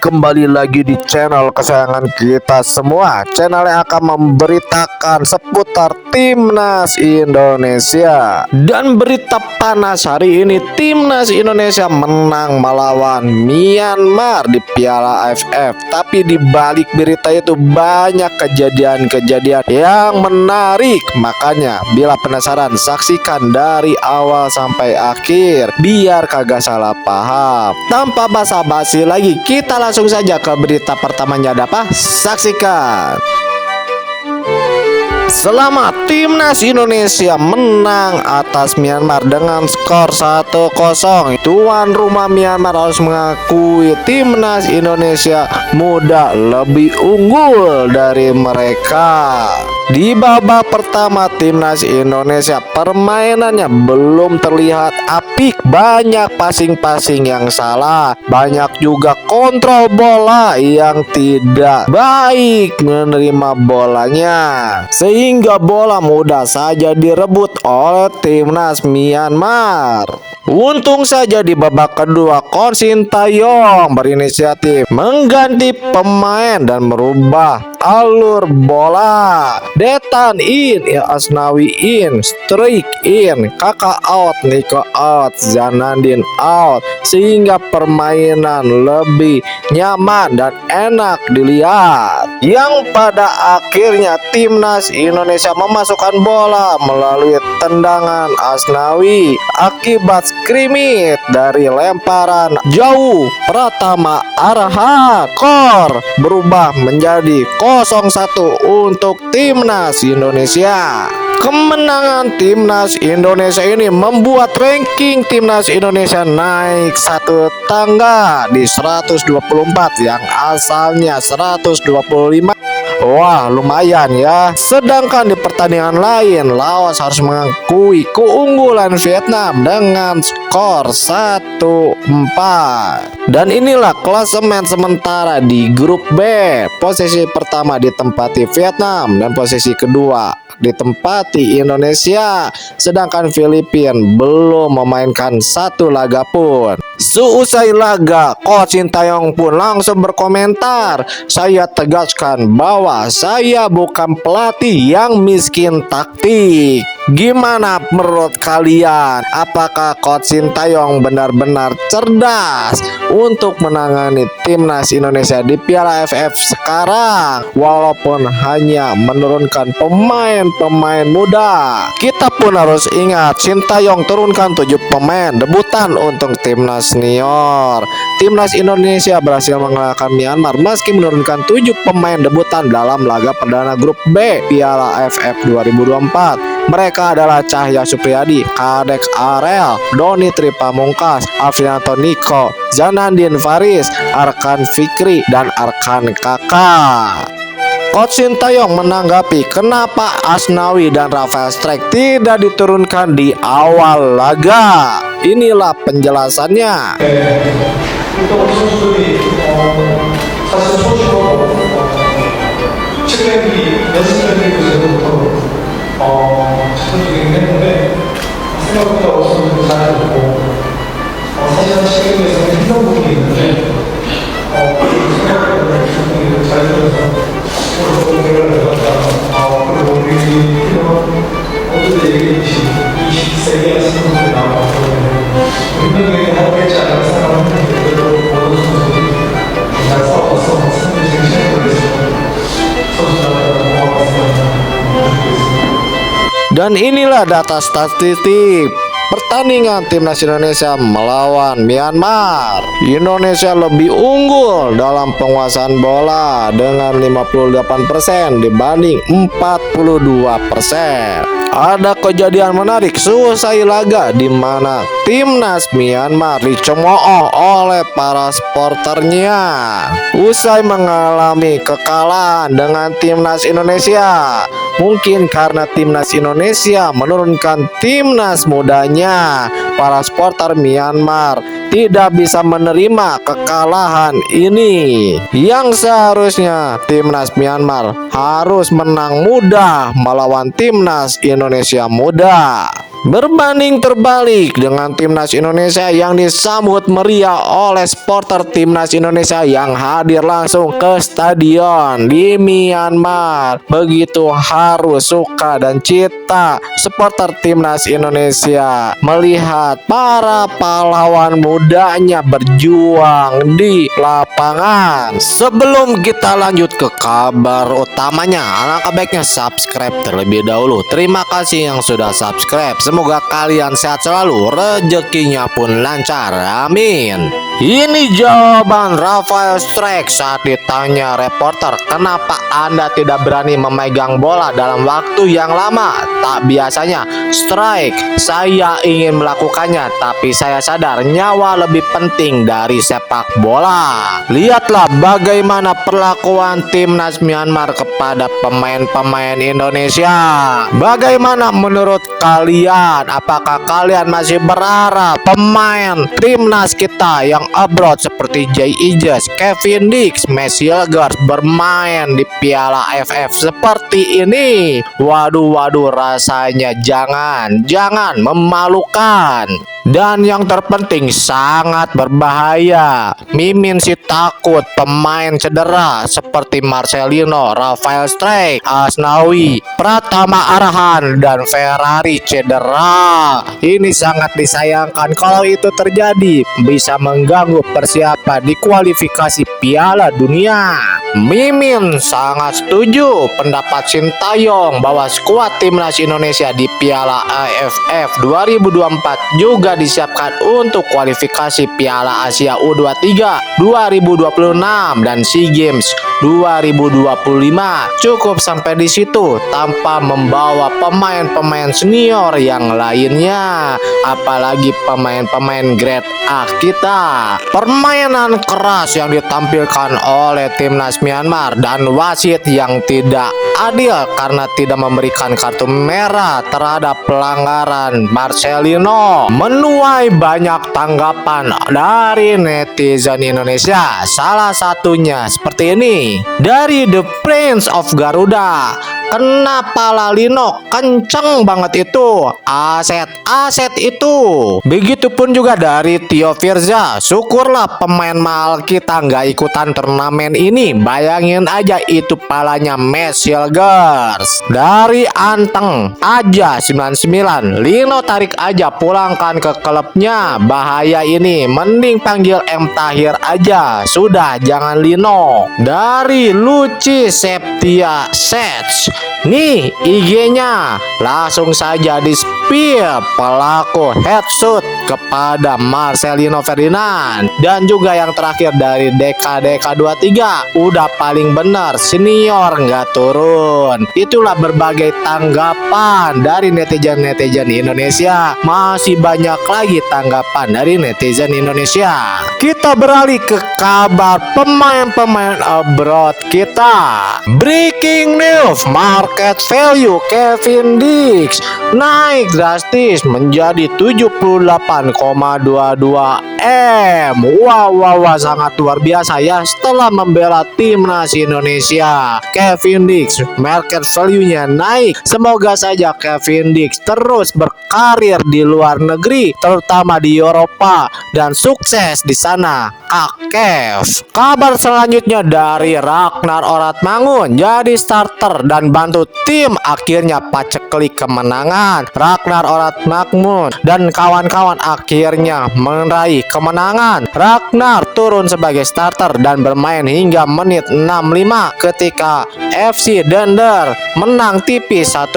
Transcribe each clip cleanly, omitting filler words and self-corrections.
kembali lagi di channel kesayangan kita semua, channel yang akan memberitakan seputar Timnas Indonesia. Dan berita panas hari ini, Timnas Indonesia menang melawan Myanmar di Piala AFF. Tapi di balik berita itu banyak kejadian-kejadian yang menarik. Makanya bila penasaran, saksikan dari awal sampai akhir biar kagak salah paham. Tanpa basa-basi lagi, kita langsung saja ke berita pertamanya. Ada apa? Saksikan. Selamat, Timnas Indonesia menang atas Myanmar dengan skor 1-0. Tuan rumah Myanmar harus mengakui Timnas Indonesia muda lebih unggul dari mereka. Di babak pertama, Timnas Indonesia permainannya belum terlihat apik. Banyak passing-passing yang salah, banyak juga kontrol bola yang tidak baik menerima bolanya, sehingga bola mudah saja direbut oleh Timnas Myanmar. Untung saja di babak kedua, Coach Sintayong berinisiatif mengganti pemain dan merubah alur bola. Detan in, Asnawi in, Strik in, Kakak out, Niko out, Zanandin out, sehingga permainan lebih nyaman dan enak dilihat. Yang pada akhirnya Timnas Indonesia memasukkan bola melalui tendangan Asnawi akibat skrimit dari lemparan jauh Pratama Arhan. Skor berubah menjadi 0-1 untuk Timnas Indonesia. Kemenangan Timnas Indonesia ini membuat ranking Timnas Indonesia naik satu tangga di 124 yang asalnya 125. Wah, lumayan ya. Sedangkan di pertandingan lain, Laos harus mengakui keunggulan Vietnam dengan skor 1-4. Dan inilah klasemen sementara di grup B. Posisi pertama ditempati Vietnam dan posisi kedua ditempati Indonesia, sedangkan Filipina belum memainkan satu laga pun. Seusai laga, Coach Sintayong pun langsung berkomentar, "Saya tegaskan bahwa saya bukan pelatih yang miskin taktik." Gimana menurut kalian? Apakah Coach Sintayong benar-benar cerdas untuk menangani Timnas Indonesia di Piala AFF sekarang, walaupun hanya menurunkan pemain-pemain muda? Kita pun harus ingat, Sintayong turunkan 7 pemain debutan untuk Timnas senior. Timnas Indonesia berhasil mengalahkan Myanmar meski menurunkan 7 pemain debutan dalam laga perdana grup B Piala AFF 2024. Mereka adalah Cahya Supriyadi, Kadek Arel, Doni Tripamungkas, Afrianto Niko, Zanandin Faris, Arkan Fikri, dan Arkan Kakak. Coach Sintayong menanggapi kenapa Asnawi dan Rafael Strike tidak diturunkan di awal laga. Inilah penjelasannya. 적극적이긴 했는데 생각보다 어수선도 잘해줬고 사실은 시계에서는 힘든 부분이 있는데 생각보다 충분히 잘해줘서 오늘 대화를 해봤다. 그리고 우리 팀은 어제도 얘기했듯이 20세기의 선수들이 나왔기 때문에 분명히 하겠지 않은 생각을 했는데 그래도 모든 선수들이 잘 싸워서 승리 쟁취해 보겠습니다. 선수들한테 고맙습니다. Dan inilah data statistik pertandingan Timnas Indonesia melawan Myanmar. Indonesia lebih unggul dalam penguasaan bola dengan 58% dibanding 42%. Ada kejadian menarik seusai laga di mana Timnas Myanmar dicemooh oleh para supporternya. Usai mengalami kekalahan dengan Timnas Indonesia, mungkin karena Timnas Indonesia menurunkan timnas mudanya, para supporter Myanmar tidak bisa menerima kekalahan ini. Yang seharusnya Timnas Myanmar harus menang mudah melawan Timnas Indonesia muda. Berbanding terbalik dengan timnas Indonesia yang disambut meriah oleh supporter timnas Indonesia yang hadir langsung ke stadion di Myanmar. Begitu haru, suka, dan cita supporter timnas Indonesia melihat para pahlawan mudanya berjuang di lapangan. Sebelum kita lanjut ke kabar utamanya, alangkah baiknya subscribe terlebih dahulu. Terima kasih yang sudah subscribe. Semoga kalian sehat selalu, rezekinya pun lancar, amin. Ini jawaban Rafael Strike saat ditanya reporter, kenapa Anda tidak berani memegang bola dalam waktu yang lama? Tak biasanya, Strike, saya ingin melakukannya, tapi saya sadar nyawa lebih penting dari sepak bola. Lihatlah bagaimana perlakuan timnas Myanmar kepada pemain-pemain Indonesia. Bagaimana menurut kalian? Apakah kalian masih berharap pemain timnas kita yang abroad seperti Jay Ijes, Kevin Dix, Messi Legars bermain di Piala AFF seperti ini? Waduh, rasanya jangan memalukan. Dan yang terpenting sangat berbahaya. Mimin sih takut pemain cedera seperti Marcelino, Rafael Strike, Asnawi, Pratama Arhan, dan Ferrari cedera. Ini sangat disayangkan kalau itu terjadi, bisa mengganggu persiapan di kualifikasi Piala Dunia. Mimin sangat setuju pendapat Sintayong bahwa skuad timnas Indonesia di Piala AFF 2024 juga disiapkan untuk kualifikasi Piala Asia U23 2026 dan SEA Games 2025. Cukup sampai di situ tanpa membawa pemain-pemain senior yang lainnya, apalagi pemain-pemain grade A kita. Permainan keras yang ditampilkan oleh timnas Myanmar dan wasit yang tidak adil karena tidak memberikan kartu merah terhadap pelanggaran Marcelino menuai banyak tanggapan dari netizen Indonesia. Salah satunya seperti ini dari The Prince of Garuda. Kenapa Lalino kenceng banget itu, aset itu. Begitupun juga dari Tio Firza, syukurlah pemain mahal kita nggak ikutan turnamen ini. Bayangin aja itu palanya Messi Legars. Dari Anteng aja 99, Lino tarik aja pulangkan ke klubnya. Bahaya ini, mending panggil M Tahir aja. Sudah jangan Lino. Dari Luci Septia Sets, nih IG-nya langsung saja di spill pelaku headshot kepada Marcelino Ferdinand. Dan juga yang terakhir dari DKDK23, udah paling benar senior nggak turun. Itulah berbagai tanggapan dari netizen Indonesia. Masih banyak lagi tanggapan dari netizen Indonesia. Kita beralih ke kabar pemain-pemain abroad kita. Breaking news, market value Kevin Dix naik drastis menjadi 78,22 M. Wow, sangat luar biasa ya. Setelah membela timnas Indonesia, Kevin Dix market value-nya naik. Semoga saja Kevin Dix terus berkarir di luar negeri, terutama di Eropa, dan sukses di sana. Kev. Kabar selanjutnya dari Ragnar Oratmangun, jadi starter dan bantu tim akhirnya paceklik kemenangan. Ragnar Oratmangun dan kawan-kawan akhirnya meraih kemenangan. Ragnar turun sebagai starter dan bermain hingga menit 65 ketika FC Dender menang tipis 1-0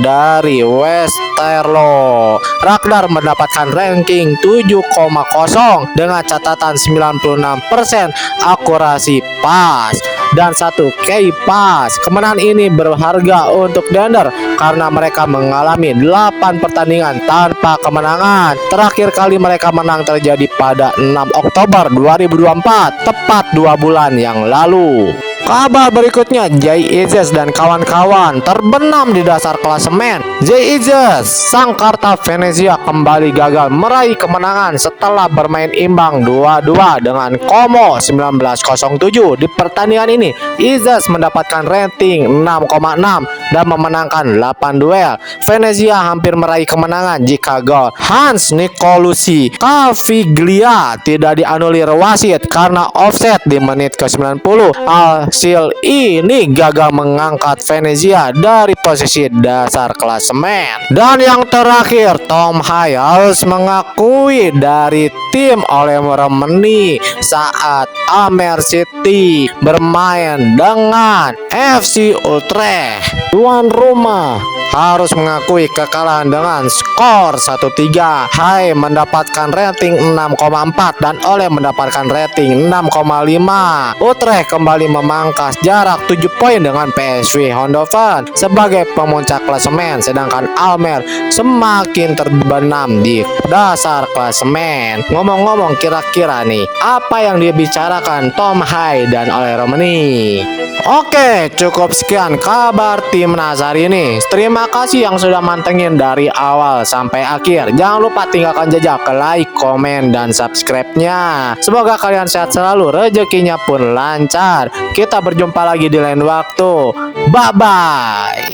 dari Westerlo. Ragnar mendapatkan ranking 7,0 dengan catatan 96% akurasi pas dan 1 key pass. Kemenangan ini berharga untuk Dender karena mereka mengalami 8 pertandingan tanpa kemenangan. Terakhir kali mereka menang terjadi pada 6 Oktober 2024, tepat 2 bulan yang lalu. Kabar berikutnya, Jay Izzes dan kawan-kawan terbenam di dasar klasemen. Jay Izzes, sang Karta Venezia kembali gagal meraih kemenangan setelah bermain imbang 2-2 dengan Como 1907. Di pertandingan ini, Izzes mendapatkan rating 6,6 dan memenangkan 8 duel. Venezia hampir meraih kemenangan jika gol Hans Nicolucci Caviglia tidak dianulir wasit karena offset di menit ke-90. Hasil ini gagal mengangkat Venezia dari posisi dasar klasemen. Dan yang terakhir, Tom Hay harus mengakui dari tim oleh Romani saat Amer City bermain dengan FC Utrecht. Tuan rumah harus mengakui kekalahan dengan skor 1-3. Hay mendapatkan rating 6,4 dan Ole mendapatkan rating 6,5. Utrecht kembali memangkas jarak 7 poin dengan PSV Eindhoven sebagai pemuncak klasemen, sedangkan Almer semakin terbenam di dasar klasemen. Ngomong-ngomong, kira-kira nih apa yang dia bicarakan Tom Hay dan Ole Romani? Oke, cukup sekian kabar timnas hari ini. Terima kasih yang sudah mantengin dari awal sampai akhir. Jangan lupa tinggalkan jejak like, komen, dan subscribe-nya. Semoga kalian sehat selalu, rezekinya pun lancar. Kita berjumpa lagi di lain waktu. Bye-bye.